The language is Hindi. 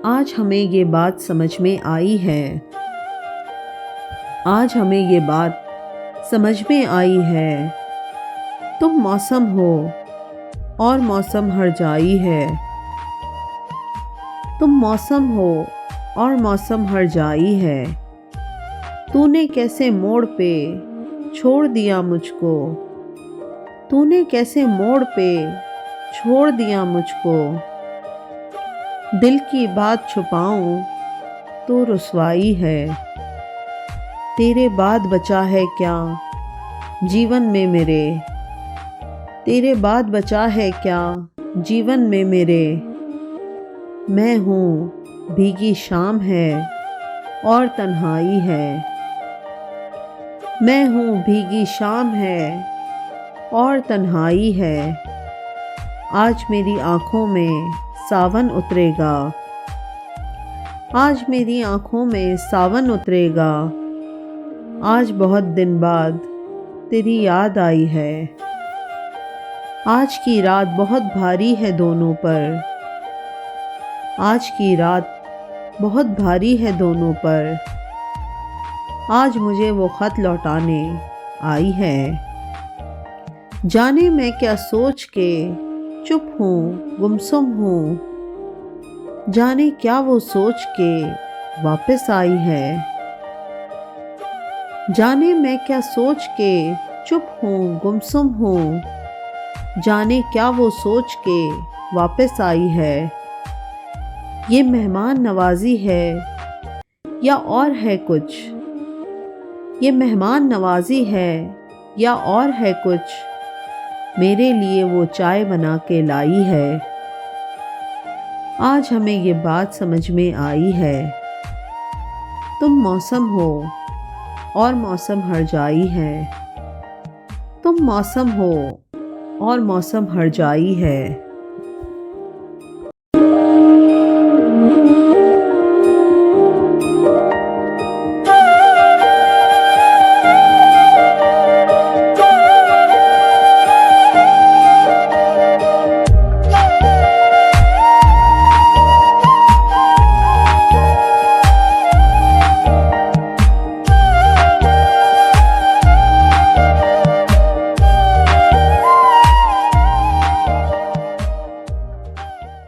आज हमें ये बात समझ में आई है। आज हमें ये बात समझ में आई है। तुम मौसम हो और मौसम हरजाई है। तुम मौसम हो और मौसम हरजाई है। तूने कैसे मोड़ पे छोड़ दिया मुझको। तूने कैसे मोड़ पे छोड़ दिया मुझको। दिल की बात छुपाऊं तो रुसवाई है। तेरे बाद बचा है क्या जीवन में मेरे। तेरे बाद बचा है क्या जीवन में मेरे। मैं हूँ भीगी शाम है और तन्हाई है। मैं हूँ भीगी शाम है और तन्हाई है। आज मेरी आँखों में सावन उतरेगा। आज मेरी आँखों में सावन उतरेगा। आज बहुत दिन बाद तेरी याद आई है। आज की रात बहुत भारी है दोनों पर। आज की रात बहुत भारी है दोनों पर। आज मुझे वो ख़त लौटाने आई है। जाने मैं क्या सोच के चुप हूँ गुमसुम हूँ। जाने क्या वो सोच के वापस आई है। जाने मैं क्या सोच के चुप हूँ गुमसुम हूँ। जाने क्या वो सोच के वापस आई है। ये मेहमान नवाजी है या और है कुछ। ये मेहमान नवाजी है या और है कुछ। मेरे लिए वो चाय बना के लाई है। आज हमें ये बात समझ में आई है। तुम मौसम हो और मौसम हरजाई है। तुम मौसम हो और मौसम हरजाई है।